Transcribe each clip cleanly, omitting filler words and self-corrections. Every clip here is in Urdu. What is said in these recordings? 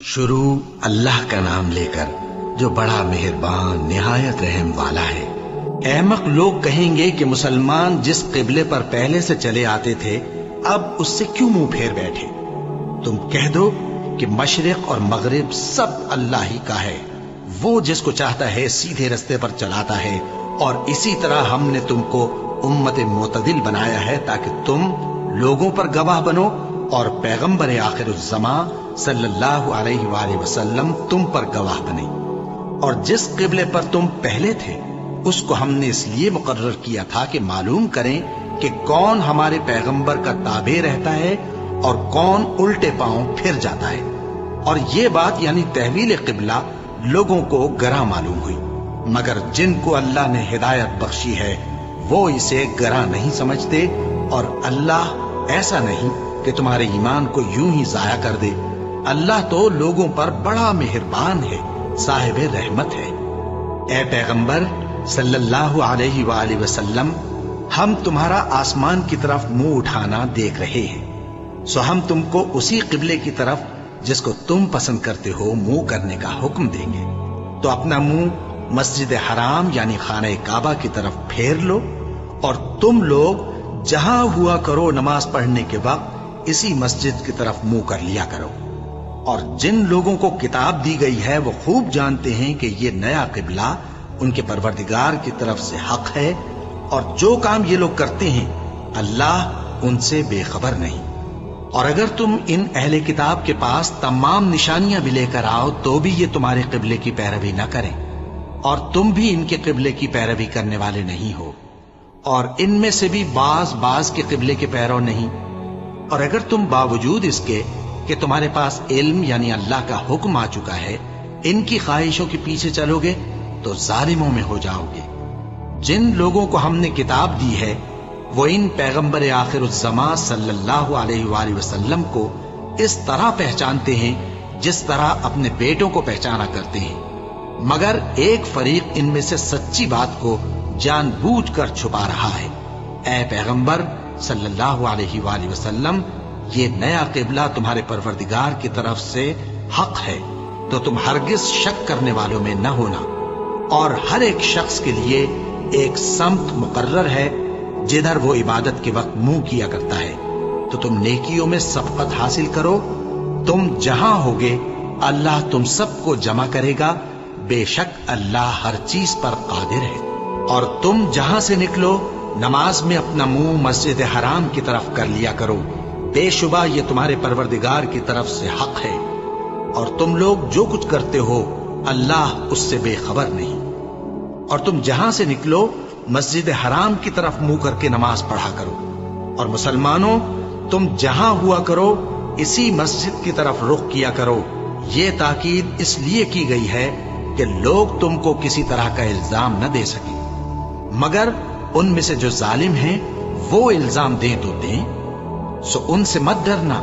شروع اللہ کا نام لے کر جو بڑا مہربان نہایت رحم والا ہے۔ احمق لوگ کہیں گے کہ مسلمان جس قبلے پر پہلے سے چلے آتے تھے اب اس سے کیوں منہ پھیر بیٹھے؟ تم کہہ دو کہ مشرق اور مغرب سب اللہ ہی کا ہے، وہ جس کو چاہتا ہے سیدھے رستے پر چلاتا ہے، اور اسی طرح ہم نے تم کو امت معتدل بنایا ہے تاکہ تم لوگوں پر گواہ بنو اور پیغمبر آخر الزماں صلی اللہ علیہ وآلہ وسلم تم پر گواہ بنے۔ اور جس قبلے پر تم پہلے تھے اس کو ہم نے اس لیے مقرر کیا تھا کہ معلوم کریں کہ کون ہمارے پیغمبر کا تابع رہتا ہے اور کون الٹے پاؤں پھر جاتا ہے۔ اور یہ بات یعنی تحویل قبلہ لوگوں کو گراں معلوم ہوئی، مگر جن کو اللہ نے ہدایت بخشی ہے وہ اسے گراں نہیں سمجھتے، اور اللہ ایسا نہیں کہ تمہارے ایمان کو یوں ہی ضائع کر دے۔ اللہ تو لوگوں پر بڑا مہربان ہے، صاحب رحمت ہے۔ اے پیغمبر صلی اللہ علیہ وآلہ وسلم، ہم تمہارا آسمان کی طرف منہ اٹھانا دیکھ رہے ہیں، سو ہم تم کو اسی قبلے کی طرف جس کو تم پسند کرتے ہو منہ کرنے کا حکم دیں گے۔ تو اپنا منہ مسجد حرام یعنی خانہ کعبہ کی طرف پھیر لو، اور تم لوگ جہاں ہوا کرو نماز پڑھنے کے وقت اسی مسجد کی طرف منہ کر لیا کرو۔ اور جن لوگوں کو کتاب دی گئی ہے وہ خوب جانتے ہیں کہ یہ نیا قبلہ ان کے پروردگار کی طرف سے حق ہے، اور جو کام یہ لوگ کرتے ہیں اللہ ان سے بے خبر نہیں۔ اور اگر تم ان اہل کتاب کے پاس تمام نشانیاں بھی لے کر آؤ تو بھی یہ تمہارے قبلے کی پیروی نہ کریں، اور تم بھی ان کے قبلے کی پیروی کرنے والے نہیں ہو، اور ان میں سے بھی بعض کے قبلے کے پیرو نہیں۔ اور اگر تم باوجود اس کے کہ تمہارے پاس علم یعنی اللہ کا حکم آ چکا ہے ان کی خواہشوں کے پیچھے چلو گے تو ظالموں میں ہو جاؤ گے۔ جن لوگوں کو ہم نے کتاب دی ہے وہ ان پیغمبر آخر الزماں صلی اللہ علیہ وآلہ وسلم کو اس طرح پہچانتے ہیں جس طرح اپنے بیٹوں کو پہچانا کرتے ہیں، مگر ایک فریق ان میں سے سچی بات کو جان بوجھ کر چھپا رہا ہے۔ اے پیغمبر صلی اللہ علیہ وآلہ وسلم، یہ نیا قبلہ تمہارے پروردگار کی طرف سے حق ہے، تو تم ہرگز شک کرنے والوں میں نہ ہونا۔ اور ہر ایک شخص کے لیے ایک سمت مقرر ہے جدھر وہ عبادت کے وقت منہ کیا کرتا ہے، تو تم نیکیوں میں سبقت حاصل کرو۔ تم جہاں ہوگے اللہ تم سب کو جمع کرے گا، بے شک اللہ ہر چیز پر قادر ہے۔ اور تم جہاں سے نکلو نماز میں اپنا منہ مسجد حرام کی طرف کر لیا کرو، بے شبہ یہ تمہارے پروردگار کی طرف سے حق ہے، اور تم لوگ جو کچھ کرتے ہو اللہ اس سے بے خبر نہیں۔ اور تم جہاں سے نکلو مسجد حرام کی طرف منہ کر کے نماز پڑھا کرو، اور مسلمانوں تم جہاں ہوا کرو اسی مسجد کی طرف رخ کیا کرو۔ یہ تاکید اس لیے کی گئی ہے کہ لوگ تم کو کسی طرح کا الزام نہ دے سکیں، مگر ان میں سے جو ظالم ہیں وہ الزام دیں تو دیں، سو ان سے مت ڈرنا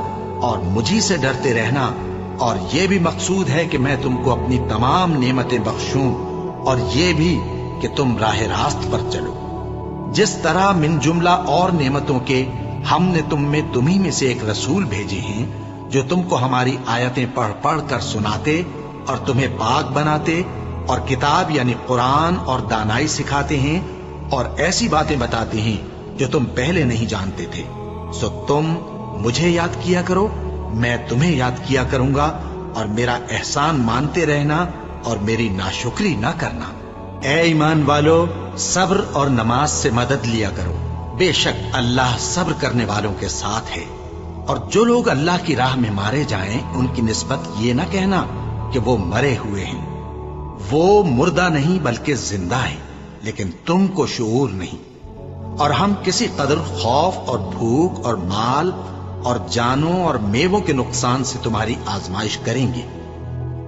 اور مجھی سے ڈرتے رہنا۔ اور یہ بھی مقصود ہے کہ میں تم کو اپنی تمام نعمتیں بخشوں، اور یہ بھی کہ تم راہ راست پر چلو۔ جس طرح من جملہ اور نعمتوں کے ہم نے تمہیں میں سے ایک رسول بھیجے ہیں جو تم کو ہماری آیتیں پڑھ پڑھ کر سناتے اور تمہیں پاک بناتے، اور کتاب یعنی قرآن اور دانائی سکھاتے ہیں، اور ایسی باتیں بتاتے ہیں جو تم پہلے نہیں جانتے تھے۔ سو تم مجھے یاد کیا کرو، میں تمہیں یاد کیا کروں گا، اور میرا احسان مانتے رہنا اور میری ناشکری نہ کرنا۔ اے ایمان والو، صبر اور نماز سے مدد لیا کرو، بے شک اللہ صبر کرنے والوں کے ساتھ ہے۔ اور جو لوگ اللہ کی راہ میں مارے جائیں ان کی نسبت یہ نہ کہنا کہ وہ مرے ہوئے ہیں، وہ مردہ نہیں بلکہ زندہ ہیں، لیکن تم کو شعور نہیں۔ اور ہم کسی قدر خوف اور بھوک اور مال اور جانوں اور میووں کے نقصان سے تمہاری آزمائش کریں گے۔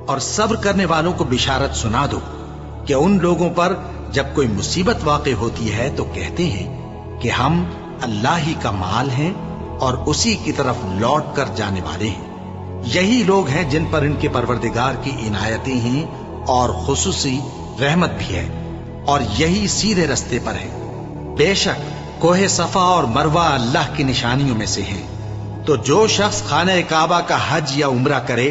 اور صبر کرنے والوں کو بشارت سنا دو کہ ان لوگوں پر جب کوئی مصیبت واقع ہوتی ہے تو کہتے ہیں کہ ہم اللہ ہی کا مال ہیں اور اسی کی طرف لوٹ کر جانے والے ہیں۔ یہی لوگ ہیں جن پر ان کے پروردگار کی عنایتیں ہیں اور خصوصی رحمت بھی ہے، اور یہی سیدھے رستے پر ہے۔ بے شک کوہ صفا اور مروہ اللہ کی نشانیوں میں سے ہیں، تو جو شخص خانہ کعبہ کا حج یا عمرہ کرے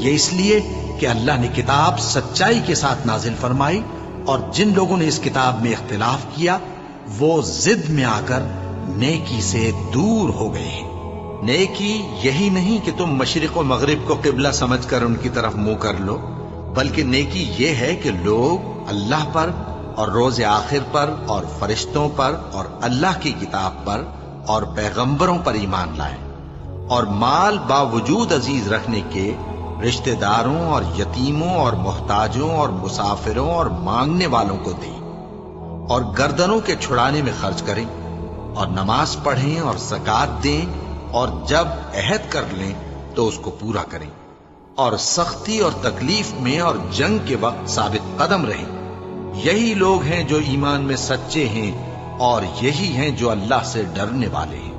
یہ اس لیے کہ اللہ نے کتاب سچائی کے ساتھ نازل فرمائی، اور جن لوگوں نے اس کتاب میں اختلاف کیا وہ ضد میں آ کر نیکی سے دور ہو گئے ہیں۔ نیکی یہی نہیں کہ تم مشرق و مغرب کو قبلہ سمجھ کر ان کی طرف منہ کر لو، بلکہ نیکی یہ ہے کہ لوگ اللہ پر اور روز آخر پر اور فرشتوں پر اور اللہ کی کتاب پر اور پیغمبروں پر ایمان لائیں، اور مال باوجود عزیز رکھنے کے رشتہ داروں اور یتیموں اور محتاجوں اور مسافروں اور مانگنے والوں کو دیں، اور گردنوں کے چھڑانے میں خرچ کریں، اور نماز پڑھیں اور زکوٰۃ دیں، اور جب عہد کر لیں تو اس کو پورا کریں، اور سختی اور تکلیف میں اور جنگ کے وقت ثابت قدم رہیں۔ یہی لوگ ہیں جو ایمان میں سچے ہیں، اور یہی ہیں جو اللہ سے ڈرنے والے ہیں۔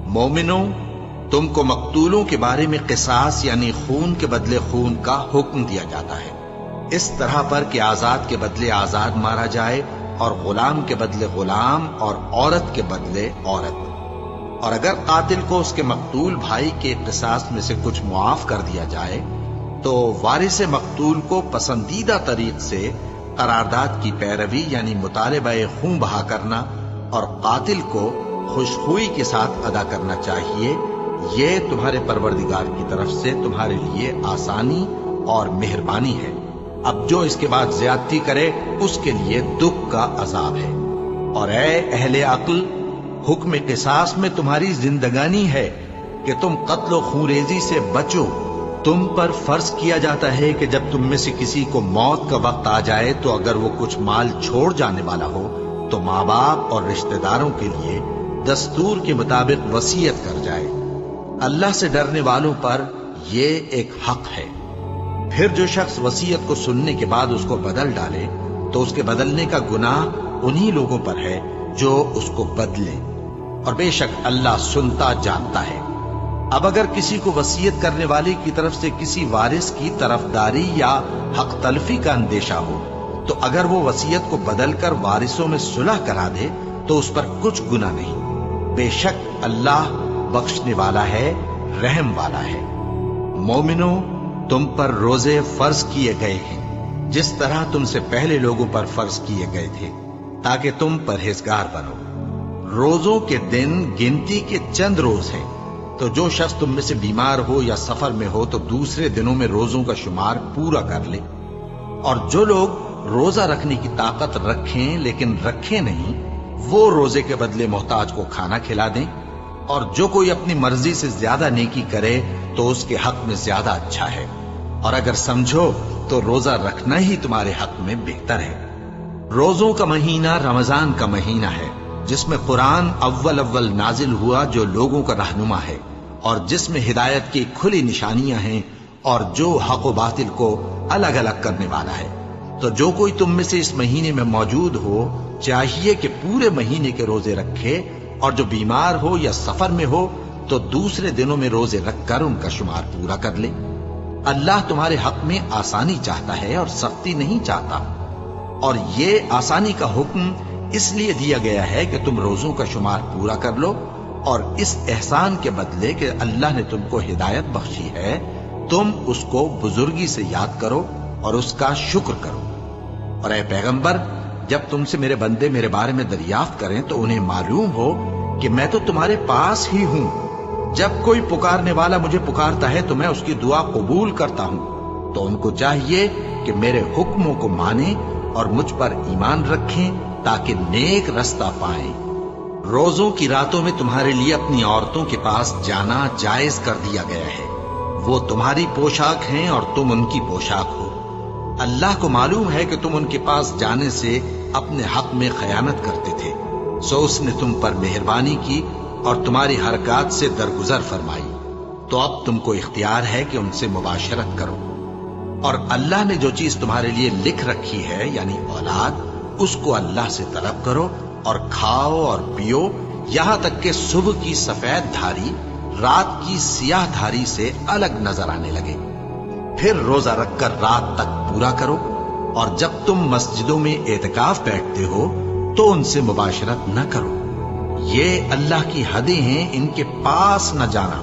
مومنوں، تم کو مقتولوں کے بارے میں قصاص یعنی خون کے بدلے خون کا حکم دیا جاتا ہے، اس طرح پر کہ آزاد کے بدلے آزاد مارا جائے، اور غلام کے بدلے غلام، اور عورت کے بدلے عورت۔ اور اگر قاتل کو اس کے مقتول بھائی کے قصاص میں سے کچھ معاف کر دیا جائے تو وارث مقتول کو پسندیدہ طریق سے قرارداد کی پیروی یعنی مطالبہ خون بہا کرنا اور قاتل کو خوشخوئی کے ساتھ ادا کرنا چاہیے۔ یہ تمہارے پروردگار کی طرف سے تمہارے لیے آسانی اور مہربانی ہے۔ اب جو اس کے بعد زیادتی کرے اس کے لیے دکھ کا عذاب ہے۔ اور اے اہل عقل، حکم قصاص میں تمہاری زندگانی ہے کہ تم قتل و خونریزی سے بچو۔ تم پر فرض کیا جاتا ہے کہ جب تم میں سے کسی کو موت کا وقت آ جائے تو اگر وہ کچھ مال چھوڑ جانے والا ہو تو ماں باپ اور رشتہ داروں کے لیے دستور کے مطابق وصیت کر جائے۔ اللہ سے ڈرنے والوں پر یہ ایک حق ہے۔ پھر جو شخص وصیت کو سننے کے بعد اس کو بدل ڈالے تو اس کے بدلنے کا گناہ انہی لوگوں پر ہے جو اس کو بدلیں، اور بے شک اللہ سنتا جانتا ہے۔ اب اگر کسی کو وصیت کرنے والے کی طرف سے کسی وارث کی طرفداری یا حق تلفی کا اندیشہ ہو تو اگر وہ وصیت کو بدل کر وارثوں میں صلح کرا دے تو اس پر کچھ گناہ نہیں، بے شک اللہ بخشنے والا ہے، رحم والا ہے۔ مومنوں، تم پر روزے فرض کیے گئے ہیں جس طرح تم سے پہلے لوگوں پر فرض کیے گئے تھے تاکہ تم پرہیزگار بنو۔ روزوں کے دن گنتی کے چند روز ہیں، تو جو شخص تم میں سے بیمار ہو یا سفر میں ہو تو دوسرے دنوں میں روزوں کا شمار پورا کر لے۔ اور جو لوگ روزہ رکھنے کی طاقت رکھیں لیکن رکھیں نہیں، وہ روزے کے بدلے محتاج کو کھانا کھلا دیں۔ اور جو کوئی اپنی مرضی سے زیادہ نیکی کرے تو اس کے حق میں زیادہ اچھا ہے، اور اگر سمجھو تو روزہ رکھنا ہی تمہارے حق میں بہتر ہے۔ روزوں کا مہینہ رمضان کا مہینہ ہے جس میں قرآن اول نازل ہوا، جو لوگوں کا رہنما ہے اور جس میں ہدایت کی کھلی نشانیاں ہیں اور جو حق و باطل کو الگ الگ کرنے والا ہے۔ تو جو کوئی تم میں سے اس مہینے میں موجود ہو چاہیے کہ پورے مہینے کے روزے رکھے، اور جو بیمار ہو یا سفر میں ہو تو دوسرے دنوں میں روزے رکھ کر ان کا شمار پورا کر لے۔ اللہ تمہارے حق میں آسانی چاہتا ہے اور سختی نہیں چاہتا، اور یہ آسانی کا حکم اس لیے دیا گیا ہے کہ تم روزوں کا شمار پورا کر لو، اور اس احسان کے بدلے کہ اللہ نے تم کو ہدایت بخشی ہے تم اس کو بزرگی سے یاد کرو اور اس کا شکر کرو۔ اور اے پیغمبر، جب تم سے میرے بندے میرے بارے میں دریافت کریں تو انہیں معلوم ہو کہ میں تو تمہارے پاس ہی ہوں۔ جب کوئی پکارنے والا مجھے پکارتا ہے تو میں اس کی دعا قبول کرتا ہوں۔ تو ان کو چاہیے کہ میرے حکموں کو مانیں اور مجھ پر ایمان رکھیں تاکہ نیک رستہ پائیں۔ روزوں کی راتوں میں تمہارے لیے اپنی عورتوں کے پاس جانا جائز کر دیا گیا ہے۔ وہ تمہاری پوشاک ہیں اور تم ان کی پوشاک ہو۔ اللہ کو معلوم ہے کہ تم ان کے پاس جانے سے اپنے حق میں خیانت کرتے تھے، سو اس نے تم پر مہربانی کی اور تمہاری حرکات سے درگزر فرمائی، تو اب تم کو اختیار ہے کہ ان سے مباشرت کرو۔ اور اللہ نے جو چیز تمہارے لیے لکھ رکھی ہے یعنی اولاد، اس کو اللہ سے طلب کرو اور کھاؤ اور پیو یہاں تک کہ صبح کی سفید دھاری رات کی سیاہ دھاری سے الگ نظر آنے لگے، پھر روزہ رکھ کر رات تک پورا کرو۔ اور جب تم مسجدوں میں اعتکاف بیٹھتے ہو تو ان سے مباشرت نہ کرو، یہ اللہ کی حدیں ہیں، ان کے پاس نہ جانا۔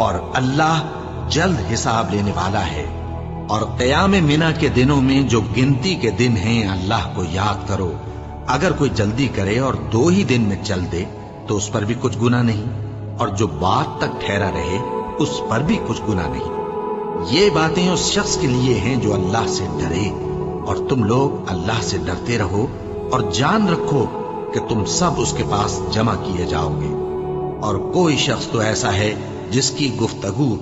اور اللہ جلد حساب لینے والا ہے۔ اور قیام منا کے دنوں میں جو گنتی کے دن ہیں اللہ کو یاد کرو۔ اگر کوئی جلدی کرے اور 2 ہی دن میں چل دے تو اس پر بھی کچھ گناہ نہیں، اور جو بات تک ٹھہرا رہے اس پر بھی کچھ گناہ نہیں۔ یہ باتیں اس شخص کے لیے ہیں جو اللہ سے ڈرے، اور تم لوگ اللہ سے ڈرتے رہو اور جان رکھو کہ تم سب اس کے پاس جمع کیے جاؤ گے۔ اور کوئی شخص تو ایسا ہے جس کی گفتگو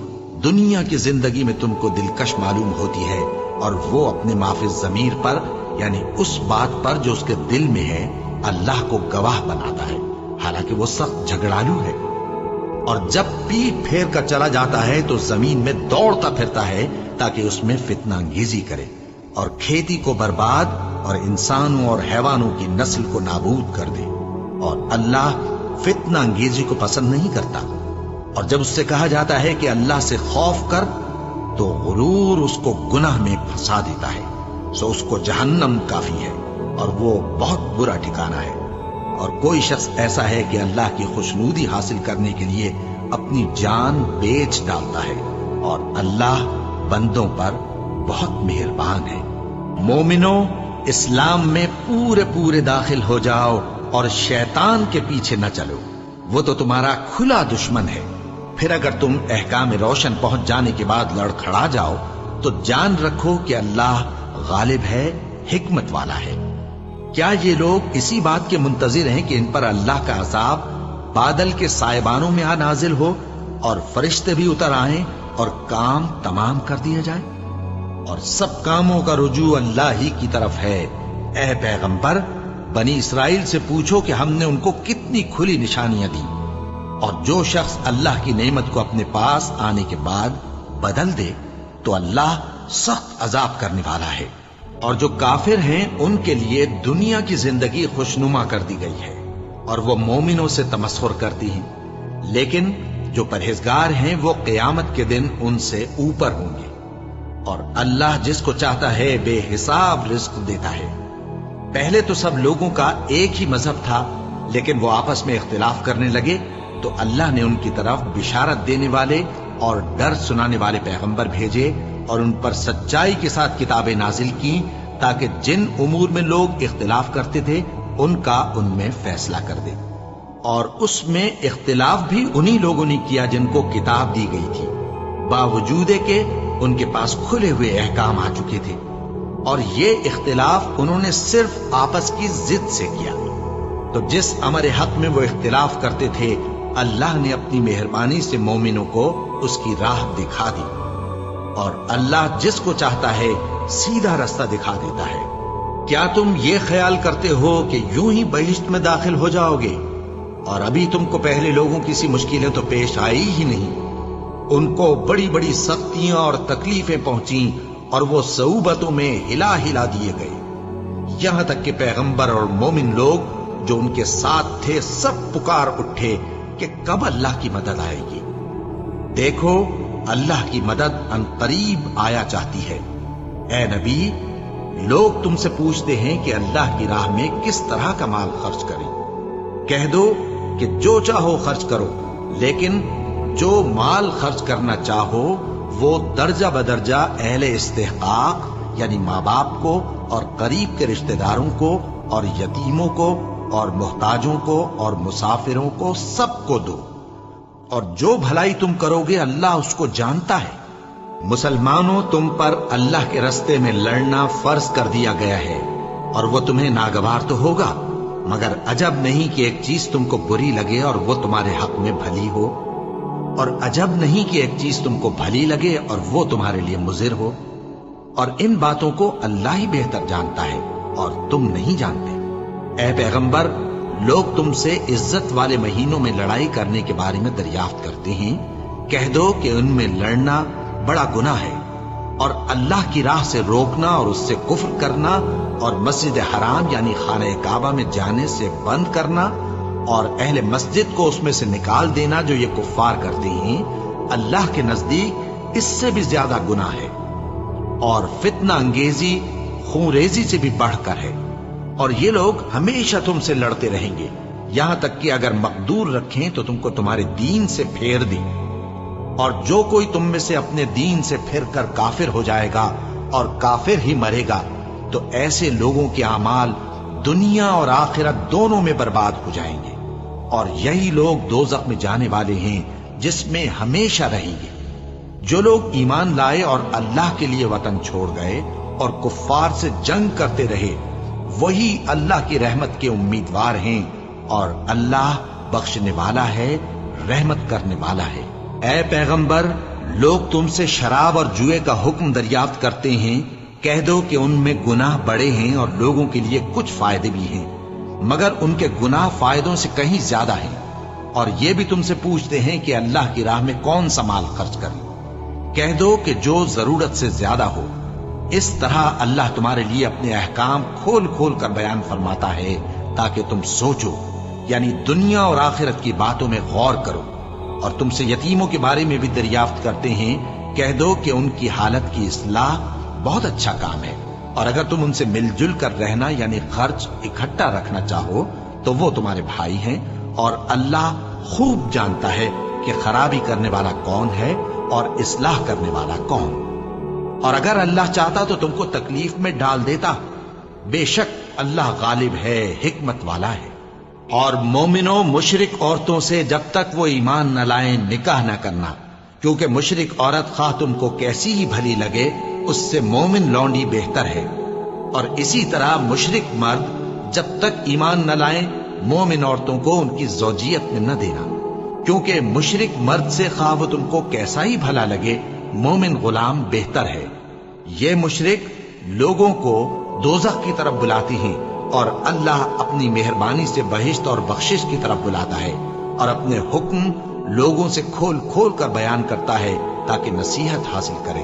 دنیا کی زندگی میں تم کو دلکش معلوم ہوتی ہے، اور وہ اپنے معافی ضمیر پر یعنی اس بات پر جو اس کے دل میں ہے اللہ کو گواہ بناتا ہے، حالانکہ وہ سخت جھگڑالو ہے۔ اور جب پیٹ پھیر کر چلا جاتا ہے تو زمین میں دوڑتا پھرتا ہے تاکہ اس میں فتنہ انگیزی کرے اور کھیتی کو برباد اور انسانوں اور حیوانوں کی نسل کو نابود کر دے، اور اللہ فتنہ انگیزی کو پسند نہیں کرتا۔ اور جب اس سے کہا جاتا ہے کہ اللہ سے خوف کر تو غرور اس کو گناہ میں پھنسا دیتا ہے، سو اس کو جہنم کافی ہے اور وہ بہت برا ٹھکانہ ہے۔ اور کوئی شخص ایسا ہے کہ اللہ کی خوشنودی حاصل کرنے کے لیے اپنی جان بیچ ڈالتا ہے، اور اللہ بندوں پر بہت مہربان ہے۔ مومنو، اسلام میں پورے داخل ہو جاؤ اور شیطان کے پیچھے نہ چلو، وہ تو تمہارا کھلا دشمن ہے۔ پھر اگر تم احکام روشن پہنچ جانے کے بعد لڑکھڑا جاؤ تو جان رکھو کہ اللہ غالب ہے، حکمت والا ہے۔ کیا یہ لوگ اسی بات کے منتظر ہیں کہ ان پر اللہ کا عذاب بادل کے سائبانوں میں نازل ہو اور فرشتے بھی اتر آئیں اور کام تمام کر دیا جائے؟ اور سب کاموں کا رجوع اللہ ہی کی طرف ہے۔ اے پیغمبر، بنی اسرائیل سے پوچھو کہ ہم نے ان کو کتنی کھلی نشانیاں دی، اور جو شخص اللہ کی نعمت کو اپنے پاس آنے کے بعد بدل دے تو اللہ سخت عذاب کرنے والا ہے۔ اور جو کافر ہیں ان کے لیے دنیا کی زندگی خوشنما کر دی گئی ہے اور وہ مومنوں سے تمسخر کرتی ہیں، لیکن جو پرہیزگار ہیں وہ قیامت کے دن ان سے اوپر ہوں گے۔ اور اللہ جس کو چاہتا ہے بے حساب رزق دیتا ہے۔ پہلے تو سب لوگوں کا ایک ہی مذہب تھا، لیکن وہ آپس میں اختلاف کرنے لگے تو اللہ نے ان کی طرف بشارت دینے والے اور ڈر سنانے والے پیغمبر بھیجے اور ان پر سچائی کے ساتھ کتابیں نازل کی تاکہ جن امور میں لوگ اختلاف کرتے تھے ان کا ان میں فیصلہ کر دے۔ اور اس میں اختلاف بھی انہی لوگوں نے کیا جن کو کتاب دی گئی تھی، باوجود کہ ان کے پاس کھلے ہوئے احکام آ چکے تھے، اور یہ اختلاف انہوں نے صرف آپس کی ضد سے کیا۔ تو جس امر حق میں وہ اختلاف کرتے تھے اللہ نے اپنی مہربانی سے مومنوں کو اس کی راہ دکھا دی، اور اللہ جس کو چاہتا ہے سیدھا رستہ دکھا دیتا ہے۔ کیا تم یہ خیال کرتے ہو کہ یوں ہی بہشت میں داخل ہو جاؤ گے، اور ابھی تم کو پہلے لوگوں کی سی مشکلیں تو پیش آئی ہی نہیں؟ ان کو بڑی بڑی سختیاں اور تکلیفیں پہنچیں اور وہ صعوبتوں میں ہلا ہلا دیے گئے، یہاں تک کہ پیغمبر اور مومن لوگ جو ان کے ساتھ تھے سب پکار اٹھے کہ کب اللہ کی مدد آئے گی۔ دیکھو اللہ کی مدد ان قریب آیا چاہتی ہے۔ اے نبی، لوگ تم سے پوچھتے ہیں کہ اللہ کی راہ میں کس طرح کا مال خرچ کریں۔ کہہ دو کہ جو چاہو خرچ کرو، لیکن جو مال خرچ کرنا چاہو وہ درجہ بدرجہ اہل استحقاق یعنی ماں باپ کو اور قریب کے رشتہ داروں کو اور یتیموں کو اور محتاجوں کو اور مسافروں کو سب کو دو، اور جو بھلائی تم کرو گے اللہ اس کو جانتا ہے۔ مسلمانوں، تم پر اللہ کے رستے میں لڑنا فرض کر دیا گیا ہے، اور وہ تمہیں ناگوار تو ہوگا، مگر عجب نہیں کہ ایک چیز تم کو بری لگے اور وہ تمہارے حق میں بھلی ہو، اور عجب نہیں کہ ایک چیز تم کو بھلی لگے اور وہ تمہارے لیے مضر ہو۔ اور ان باتوں کو اللہ ہی بہتر جانتا ہے اور تم نہیں جانتے۔ اے پیغمبر، لوگ تم سے عزت والے مہینوں میں لڑائی کرنے کے بارے میں دریافت کرتے ہیں، کہہ دو کہ ان میں لڑنا بڑا گناہ ہے، اور اللہ کی راہ سے روکنا اور اس سے کفر کرنا اور مسجد حرام یعنی خانہ کعبہ میں جانے سے بند کرنا اور اہل مسجد کو اس میں سے نکال دینا جو یہ کفار کرتے ہیں، اللہ کے نزدیک اس سے بھی زیادہ گناہ ہے، اور فتنہ انگیزی خون ریزی سے بھی بڑھ کر ہے۔ اور یہ لوگ ہمیشہ تم سے لڑتے رہیں گے، یہاں تک کہ اگر مقدور رکھیں تو تم کو تمہارے دین سے پھیر دیں۔ اور جو کوئی تم میں سے اپنے دین سے پھر کر کافر ہو جائے گا اور کافر ہی مرے گا تو ایسے لوگوں کے اعمال دنیا اور آخرت دونوں میں برباد ہو جائیں گے، اور یہی لوگ دوزخ میں جانے والے ہیں جس میں ہمیشہ رہیں گے۔ جو لوگ ایمان لائے اور اللہ کے لیے وطن چھوڑ گئے اور کفار سے جنگ کرتے رہے، وہی اللہ کی رحمت کے امیدوار ہیں، اور اللہ بخشنے والا ہے، رحمت کرنے والا ہے۔ اے پیغمبر، لوگ تم سے شراب اور جوئے کا حکم دریافت کرتے ہیں، کہہ دو کہ ان میں گناہ بڑے ہیں اور لوگوں کے لیے کچھ فائدے بھی ہیں، مگر ان کے گناہ فائدوں سے کہیں زیادہ ہیں۔ اور یہ بھی تم سے پوچھتے ہیں کہ اللہ کی راہ میں کون سا مال خرچ کریں، کہہ دو کہ جو ضرورت سے زیادہ ہو۔ اس طرح اللہ تمہارے لیے اپنے احکام کھول کھول کر بیان فرماتا ہے تاکہ تم سوچو، یعنی دنیا اور آخرت کی باتوں میں غور کرو۔ اور تم سے یتیموں کے بارے میں بھی دریافت کرتے ہیں، کہہ دو کہ ان کی حالت کی اصلاح بہت اچھا کام ہے، اور اگر تم ان سے مل جل کر رہنا یعنی خرچ اکٹھا رکھنا چاہو تو وہ تمہارے بھائی ہیں، اور اللہ خوب جانتا ہے کہ خرابی کرنے والا کون ہے اور اصلاح کرنے والا کون۔ اور اگر اللہ چاہتا تو تم کو تکلیف میں ڈال دیتا، بے شک اللہ غالب ہے، حکمت والا ہے۔ اور مومنوں، مشرک عورتوں سے جب تک وہ ایمان نہ لائیں نکاح نہ کرنا، کیونکہ مشرک عورت خواہ تم کو کیسی ہی بھلی لگے اس سے مومن لونڈی بہتر ہے۔ اور اسی طرح مشرک مرد جب تک ایمان نہ لائیں مومن عورتوں کو ان کی زوجیت میں نہ دینا، کیونکہ مشرک مرد سے خواہ وہ تم کو کیسا ہی بھلا لگے مومن غلام بہتر ہے۔ یہ مشرک لوگوں کو دوزخ کی طرف بلاتی ہیں، اور اللہ اپنی مہربانی سے بہشت اور بخشش کی طرف بلاتا ہے، اور اپنے حکم لوگوں سے کھول کھول کر بیان کرتا ہے تاکہ نصیحت حاصل کریں۔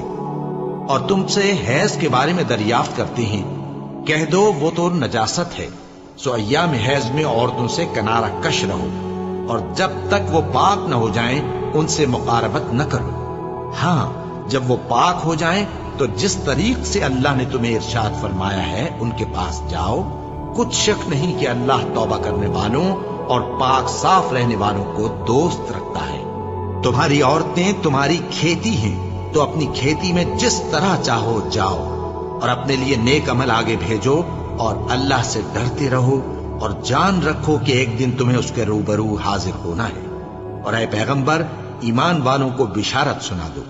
اور تم سے حیض کے بارے میں دریافت کرتے ہیں، کہہ دو وہ تو نجاست ہے، سو ایام حیض میں عورتوں سے کنارہ کش رہو، اور جب تک وہ پاک نہ ہو جائیں ان سے مقاربت نہ کرو۔ ہاں، جب وہ پاک ہو جائیں تو جس طریق سے اللہ نے تمہیں ارشاد فرمایا ہے ان کے پاس جاؤ، کچھ شک نہیں کہ اللہ توبہ کرنے والوں اور پاک صاف رہنے والوں کو دوست رکھتا ہے۔ تمہاری عورتیں تمہاری کھیتی ہیں، تو اپنی کھیتی میں جس طرح چاہو جاؤ، اور اپنے لیے نیک عمل آگے بھیجو، اور اللہ سے ڈرتے رہو، اور جان رکھو کہ ایک دن تمہیں اس کے روبرو حاضر ہونا ہے۔ اور اے پیغمبر، ایمان والوں کو بشارت سنا دو،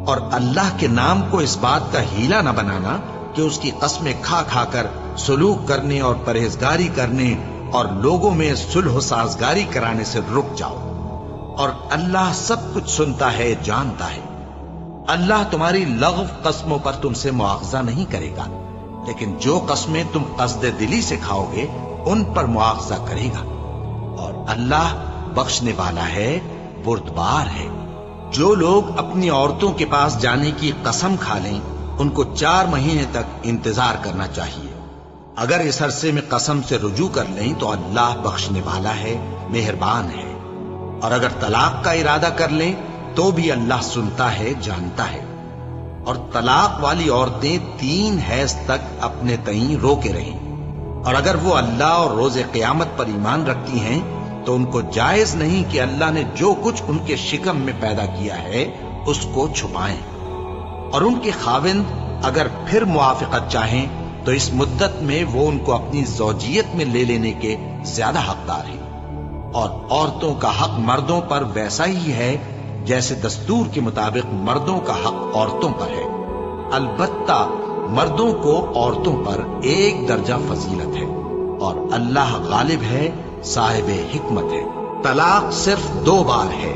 اور اللہ کے نام کو اس بات کا ہیلا نہ بنانا کہ اس کی قسمیں کھا کھا کر سلوک کرنے اور پرہیزگاری کرنے اور لوگوں میں صلح و سازگاری کرانے سے رک جاؤ، اور اللہ سب کچھ سنتا ہے، جانتا ہے۔ اللہ تمہاری لغو قسموں پر تم سے مواخذہ نہیں کرے گا، لیکن جو قسمیں تم قصد دلی سے کھاؤ گے ان پر مواخذہ کرے گا، اور اللہ بخشنے والا ہے، بردبار ہے۔ جو لوگ اپنی عورتوں کے پاس جانے کی قسم کھا لیں ان کو 4 مہینے تک انتظار کرنا چاہیے۔ اگر اس عرصے میں قسم سے رجوع کر لیں تو اللہ بخشنے والا ہے، مہربان ہے۔ اور اگر طلاق کا ارادہ کر لیں تو بھی اللہ سنتا ہے، جانتا ہے۔ اور طلاق والی عورتیں 3 حیض تک اپنے تئیں روکے رہیں، اور اگر وہ اللہ اور روز قیامت پر ایمان رکھتی ہیں تو ان کو جائز نہیں کہ اللہ نے جو کچھ ان کے شکم میں پیدا کیا ہے اس کو چھپائیں۔ اور ان کے خاوند اگر پھر موافقت چاہیں تو اس مدت میں وہ ان کو اپنی زوجیت میں لے لینے کے زیادہ حقدار ہیں۔ اور عورتوں کا حق مردوں پر ویسا ہی ہے جیسے دستور کے مطابق مردوں کا حق عورتوں پر ہے، البتہ مردوں کو عورتوں پر 1 درجہ فضیلت ہے، اور اللہ غالب ہے، صاحب حکمت ہے۔ طلاق صرف 2 بار ہے،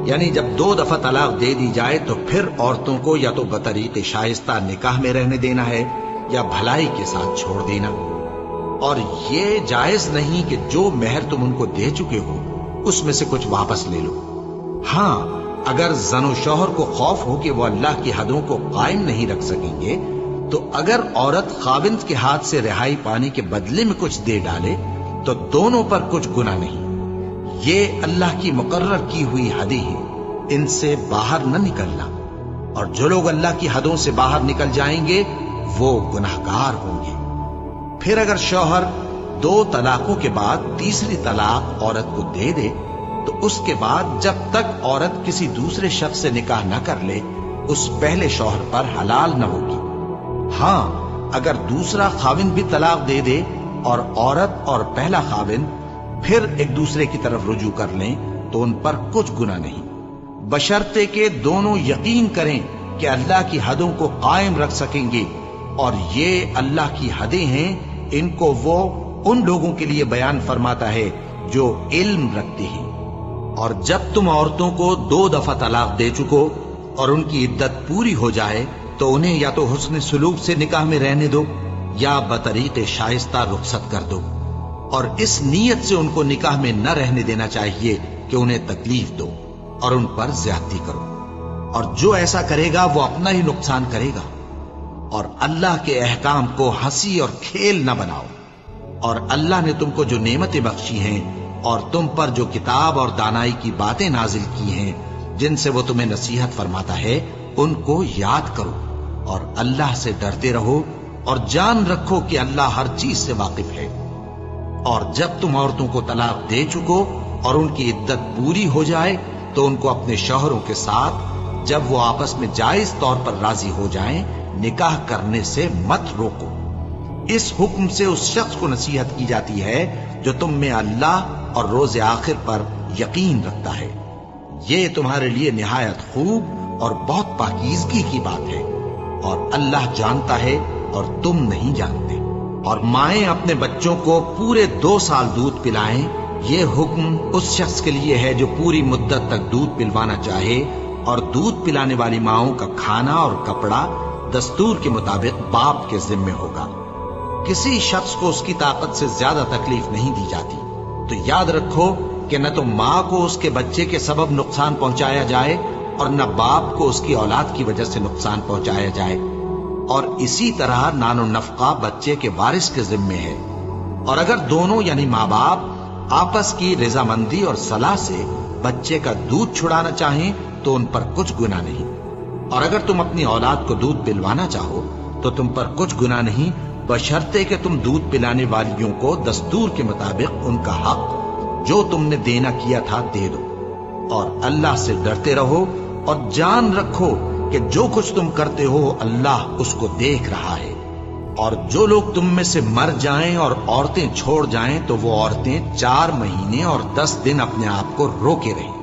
یعنی جب 2 دفعہ طلاق دے دی جائے تو پھر عورتوں کو یا تو بطریق شائستہ نکاح میں رہنے دینا ہے یا بھلائی کے ساتھ چھوڑ دینا۔ اور یہ جائز نہیں کہ جو مہر تم ان کو دے چکے ہو اس میں سے کچھ واپس لے لو۔ ہاں، اگر زن و شوہر کو خوف ہو کہ وہ اللہ کی حدوں کو قائم نہیں رکھ سکیں گے تو اگر عورت خاوند کے ہاتھ سے رہائی پانے کے بدلے میں کچھ دے ڈالے تو دونوں پر کچھ گناہ نہیں۔ یہ اللہ کی مقرر کی ہوئی حدیں ہیں، ان سے باہر نہ نکلنا، اور جو لوگ اللہ کی حدوں سے باہر نکل جائیں گے وہ گناہگار ہوں گے۔ پھر اگر شوہر 2 طلاقوں کے بعد تیسری طلاق عورت کو دے دے تو اس کے بعد جب تک عورت کسی دوسرے شخص سے نکاح نہ کر لے اس پہلے شوہر پر حلال نہ ہوگی۔ ہاں اگر دوسرا خاوند بھی طلاق دے دے اور عورت اور پہلا خاوند پھر ایک دوسرے کی طرف رجوع کر لیں تو ان پر کچھ گناہ نہیں، بشرطے کہ دونوں یقین کریں کہ اللہ کی حدوں کو قائم رکھ سکیں گے، اور یہ اللہ کی حدیں ہیں، ان کو وہ ان لوگوں کے لیے بیان فرماتا ہے جو علم رکھتے ہیں۔ اور جب تم عورتوں کو 2 دفعہ طلاق دے چکو اور ان کی عدت پوری ہو جائے تو انہیں یا تو حسن سلوک سے نکاح میں رہنے دو یا بطریق شائستہ رخصت کر دو، اور اس نیت سے ان کو نکاح میں نہ رہنے دینا چاہیے کہ انہیں تکلیف دو اور ان پر زیادتی کرو، اور جو ایسا کرے گا وہ اپنا ہی نقصان کرے گا۔ اور اللہ کے احکام کو ہنسی اور کھیل نہ بناؤ، اور اللہ نے تم کو جو نعمتیں بخشی ہیں اور تم پر جو کتاب اور دانائی کی باتیں نازل کی ہیں جن سے وہ تمہیں نصیحت فرماتا ہے ان کو یاد کرو، اور اللہ سے ڈرتے رہو، اور جان رکھو کہ اللہ ہر چیز سے واقف ہے۔ اور جب تم عورتوں کو طلاق دے چکو اور ان کی عدت پوری ہو جائے تو ان کو اپنے شوہروں کے ساتھ جب وہ آپس میں جائز طور پر راضی ہو جائیں نکاح کرنے سے مت روکو۔ اس حکم سے اس شخص کو نصیحت کی جاتی ہے جو تم میں اللہ اور روز آخر پر یقین رکھتا ہے۔ یہ تمہارے لیے نہایت خوب اور بہت پاکیزگی کی بات ہے، اور اللہ جانتا ہے اور تم نہیں جانتے۔ اور مائیں اپنے بچوں کو پورے 2 سال دودھ پلائیں، یہ حکم اس شخص کے لیے ہے جو پوری مدت تک دودھ پلوانا چاہے، اور دودھ پلانے والی ماؤں کا کھانا اور کپڑا دستور کے مطابق باپ کے ذمے ہوگا۔ کسی شخص کو اس کی طاقت سے زیادہ تکلیف نہیں دی جاتی، تو یاد رکھو کہ نہ تو ماں کو اس کے بچے کے سبب نقصان پہنچایا جائے اور نہ باپ کو اس کی اولاد کی وجہ سے نقصان پہنچایا جائے، اور اسی طرح نان و نفقہ بچے کے وارث کے ذمے ہے۔ اور اگر دونوں یعنی ماں باپ آپس کی رضامندی اور صلاح سے بچے کا دودھ چھڑانا چاہیں تو ان پر کچھ گناہ نہیں، اور اگر تم اپنی اولاد کو دودھ پلوانا چاہو تو تم پر کچھ گناہ نہیں، بشرطے کہ تم دودھ پلانے والیوں کو دستور کے مطابق ان کا حق جو تم نے دینا کیا تھا دے دو۔ اور اللہ سے ڈرتے رہو اور جان رکھو کہ جو کچھ تم کرتے ہو اللہ اس کو دیکھ رہا ہے۔ اور جو لوگ تم میں سے مر جائیں اور عورتیں چھوڑ جائیں تو وہ عورتیں 4 مہینے اور 10 دن اپنے آپ کو روکے رہیں،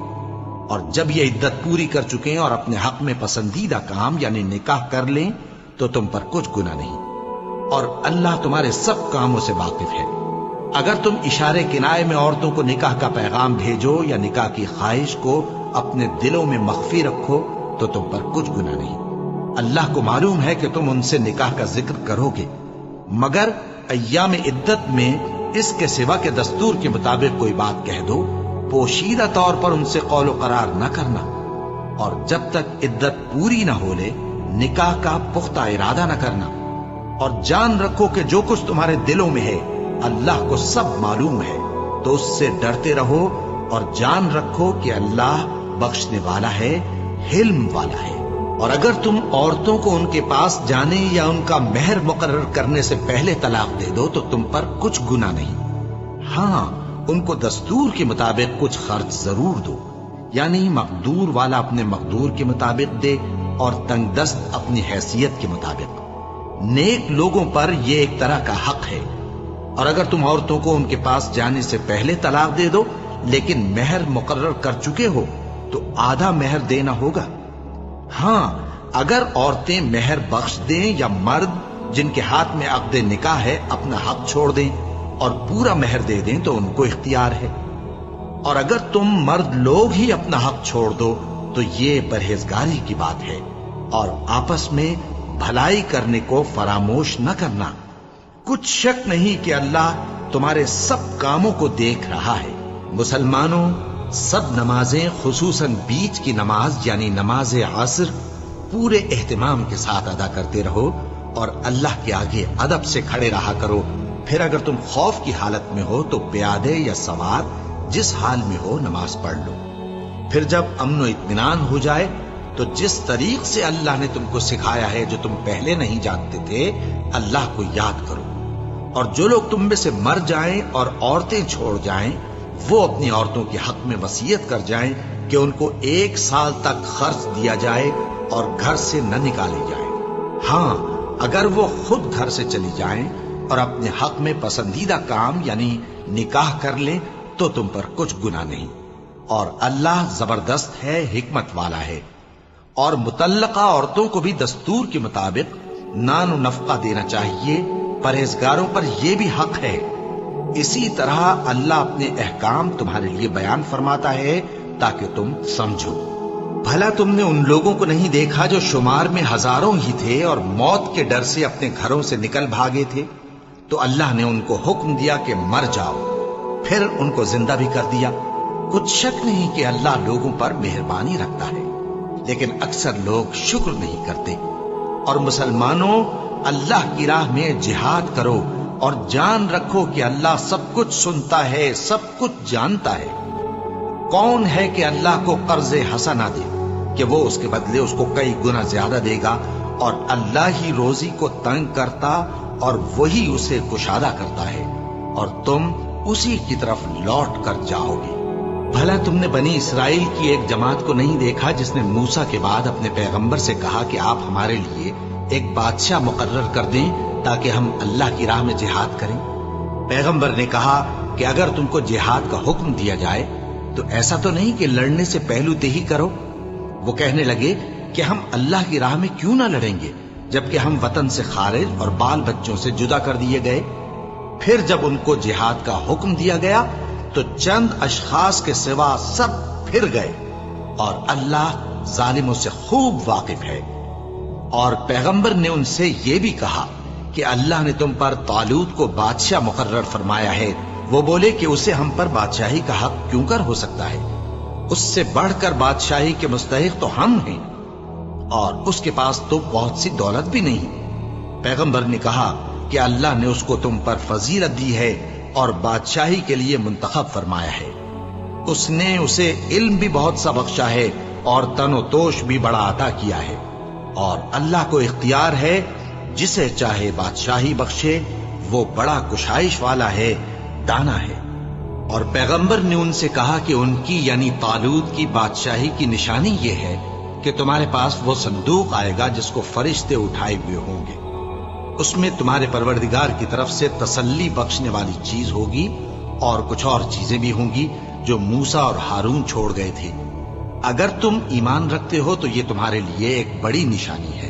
اور جب یہ عدت پوری کر چکیں اور اپنے حق میں پسندیدہ کام یعنی نکاح کر لیں تو تم پر کچھ گناہ نہیں، اور اللہ تمہارے سب کاموں سے واقف ہے۔ اگر تم اشارے کنائے میں عورتوں کو نکاح کا پیغام بھیجو یا نکاح کی خواہش کو اپنے دلوں میں مخفی رکھو تو تم پر کچھ گناہ نہیں۔ اللہ کو معلوم ہے کہ تم ان سے نکاح کا ذکر کرو گے، مگر ایام عدت میں اس کے سوا کے دستور کے مطابق کوئی بات کہہ دو، پوشیدہ طور پر ان سے قول و قرار نہ کرنا، اور جب تک عدت پوری نہ ہو لے نکاح کا پختہ ارادہ نہ کرنا۔ اور جان رکھو کہ جو کچھ تمہارے دلوں میں ہے اللہ کو سب معلوم ہے، تو اس سے ڈرتے رہو اور جان رکھو کہ اللہ بخشنے والا ہے، حلم والا ہے۔ اور اگر تم عورتوں کو ان کے پاس جانے یا ان کا مہر مقرر کرنے سے پہلے طلاق دے دو تو تم پر کچھ گناہ نہیں۔ ہاں ان کو دستور کے مطابق کچھ خرچ ضرور دو، یعنی مقدور والا اپنے مقدور کے مطابق دے اور تنگ دست اپنی حیثیت کے مطابق۔ نیک لوگوں پر یہ ایک طرح کا حق ہے۔ اور اگر تم عورتوں کو ان کے پاس جانے سے پہلے طلاق دے دو لیکن مہر مقرر کر چکے ہو تو آدھا مہر دینا ہوگا۔ ہاں اگر عورتیں مہر بخش دیں یا مرد جن کے ہاتھ میں عقد نکاح ہے اپنا حق چھوڑ دیں اور پورا مہر دے دیں تو ان کو اختیار ہے۔ اور اگر تم مرد لوگ ہی اپنا حق چھوڑ دو تو یہ پرہیزگاری کی بات ہے، اور آپس میں بھلائی کرنے کو فراموش نہ کرنا۔ کچھ شک نہیں کہ اللہ تمہارے سب کاموں کو دیکھ رہا ہے۔ مسلمانوں، سب نمازیں خصوصاً بیچ کی نماز یعنی نماز عصر پورے اہتمام کے ساتھ ادا کرتے رہو اور اللہ کے آگے ادب سے کھڑے رہا کرو۔ پھر اگر تم خوف کی حالت میں ہو تو پیادے یا سوار جس حال میں ہو نماز پڑھ لو۔ پھر جب امن و اطمینان ہو جائے تو جس طریق سے اللہ نے تم کو سکھایا ہے جو تم پہلے نہیں جانتے تھے اللہ کو یاد کرو۔ اور جو لوگ تم میں سے مر جائیں اور عورتیں چھوڑ جائیں وہ اپنی عورتوں کے حق میں وصیت کر جائیں کہ ان کو 1 سال تک خرچ دیا جائے اور گھر سے نہ نکالی جائے۔ ہاں، اگر وہ خود گھر سے چلی جائیں اور اپنے حق میں پسندیدہ کام یعنی نکاح کر لیں تو تم پر کچھ گناہ نہیں، اور اللہ زبردست ہے، حکمت والا ہے۔ اور مطلقہ عورتوں کو بھی دستور کے مطابق نان و نفقہ دینا چاہیے، پرہیزگاروں پر یہ بھی حق ہے۔ اسی طرح اللہ اپنے احکام تمہارے لیے بیان فرماتا ہے تاکہ تم سمجھو۔ بھلا تم نے ان لوگوں کو نہیں دیکھا جو شمار میں ہزاروں ہی تھے اور موت کے ڈر سے اپنے گھروں سے نکل بھاگے تھے؟ تو اللہ نے ان کو حکم دیا کہ مر جاؤ، پھر ان کو زندہ بھی کر دیا۔ کچھ شک نہیں کہ اللہ لوگوں پر مہربانی رکھتا ہے، لیکن اکثر لوگ شکر نہیں کرتے۔ اور مسلمانوں، اللہ کی راہ میں جہاد کرو اور جان رکھو کہ اللہ سب کچھ سنتا ہے، سب کچھ جانتا ہے۔ کون ہے کہ اللہ کو قرض حسنہ دے کہ وہ اس کے بدلے اس کو کئی گنا زیادہ دے گا؟ اور اللہ ہی روزی کو تنگ کرتا اور وہی اسے کشادہ کرتا ہے، اور تم اسی کی طرف لوٹ کر جاؤ گے۔ بھلا تم نے بنی اسرائیل کی ایک جماعت کو نہیں دیکھا جس نے موسیٰ کے بعد اپنے پیغمبر سے کہا کہ آپ ہمارے لیے ایک بادشاہ مقرر کر دیں تاکہ ہم اللہ کی راہ میں جہاد کریں؟ پیغمبر نے کہا کہ اگر تم کو جہاد کا حکم دیا جائے تو ایسا تو نہیں کہ لڑنے سے پہلو تہی کرو۔ وہ کہنے لگے کہ ہم اللہ کی راہ میں کیوں نہ لڑیں گے جبکہ ہم وطن سے خارج اور بال بچوں سے جدا کر دیے گئے۔ پھر جب ان کو جہاد کا حکم دیا گیا تو چند اشخاص کے سوا سب پھر گئے، اور اللہ ظالموں سے خوب واقف ہے۔ اور پیغمبر نے ان سے یہ بھی کہا کہ اللہ نے تم پر طالوت کو بادشاہ مقرر فرمایا ہے۔ وہ بولے کہ اسے ہم پر بادشاہی کا حق کیوں کر ہو سکتا ہے؟ اس سے بڑھ کر بادشاہی کے مستحق تو ہم ہیں، اور اس کے پاس تو بہت سی دولت بھی نہیں۔ پیغمبر نے کہا کہ اللہ نے اس کو تم پر فضیلت دی ہے اور بادشاہی کے لیے منتخب فرمایا ہے۔ اس نے اسے علم بھی بہت سا بخشا ہے اور تن و توش بھی بڑا عطا کیا ہے، اور اللہ کو اختیار ہے جسے چاہے بادشاہی بخشے، وہ بڑا کشائش والا ہے، دانا ہے۔ اور پیغمبر نے ان سے کہا کہ ان کی یعنی طالوت کی بادشاہی کی نشانی یہ ہے کہ تمہارے پاس وہ صندوق آئے گا جس کو فرشتے اٹھائے ہوئے ہوں گے۔ اس میں تمہارے پروردگار کی طرف سے تسلی بخشنے والی چیز ہوگی، اور کچھ اور چیزیں بھی ہوں گی جو موسیٰ اور ہارون چھوڑ گئے تھے۔ اگر تم ایمان رکھتے ہو تو یہ تمہارے لیے ایک بڑی نشانی ہے۔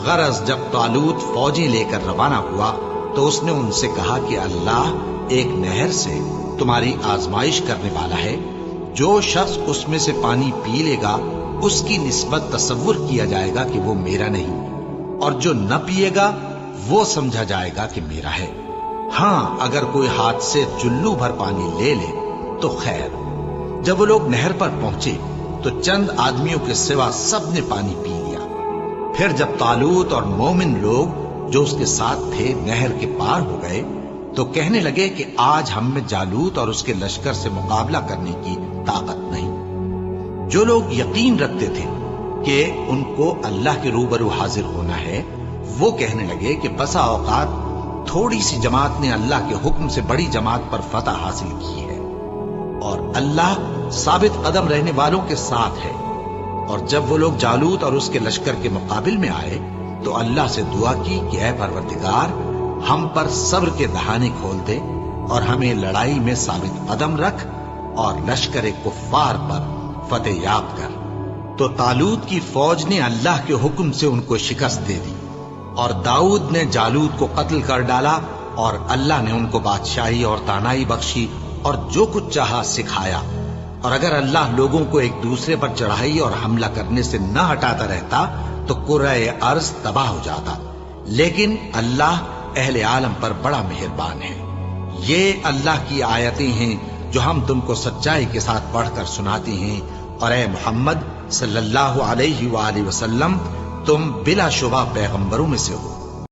غرض جب طالوت فوجیں لے کر روانہ ہوا تو اس نے ان سے کہا کہ اللہ ایک نہر سے تمہاری آزمائش کرنے والا ہے، جو شخص اس میں سے پانی پی لے گا اس کی نسبت تصور کیا جائے گا کہ وہ میرا نہیں، اور جو نہ پیے گا وہ سمجھا جائے گا کہ میرا ہے۔ ہاں، اگر کوئی ہاتھ سے چلو بھر پانی لے لے تو خیر۔ جب وہ لوگ نہر پر پہنچے تو چند آدمیوں کے سوا سب نے پانی پی لیا۔ پھر جب طالوت اور مومن لوگ جو اس کے ساتھ تھے نہر کے پار ہو گئے تو کہنے لگے کہ آج ہم میں جالوت اور اس کے لشکر سے مقابلہ کرنے کی طاقت نہیں۔ جو لوگ یقین رکھتے تھے کہ ان کو اللہ کے روبرو حاضر ہونا ہے، وہ کہنے لگے کہ بسا اوقات تھوڑی سی جماعت نے اللہ کے حکم سے بڑی جماعت پر فتح حاصل کی ہے، اور اللہ ثابت قدم رہنے والوں کے ساتھ ہے۔ اور جب وہ لوگ جالوت اور اس کے لشکر کے مقابل میں آئے تو اللہ سے دعا کی کہ اے پروردگار، ہم پر صبر کے دہانے کھول دے اور ہمیں لڑائی میں ثابت قدم رکھ اور لشکر کفار پر فتح یاب کر۔ تو طالوت کی فوج نے اللہ کے حکم سے ان کو شکست دے دی، اور داؤد نے جالوت کو قتل کر ڈالا، اور اللہ نے ان کو بادشاہی اور دانائی بخشی اور جو کچھ چاہا سکھایا۔ اور اگر اللہ لوگوں کو ایک دوسرے پر چڑھائی اور حملہ کرنے سے نہ ہٹاتا رہتا تو کرۂ ارض تباہ ہو جاتا، لیکن اللہ اہل عالم پر بڑا مہربان ہے۔ یہ اللہ کی آیتیں ہیں جو ہم تم کو سچائی کے ساتھ پڑھ کر سناتے ہیں، اور اے محمد صلی اللہ علیہ وآلہ وسلم، تم بلا شبہ پیغمبروں میں سے ہو۔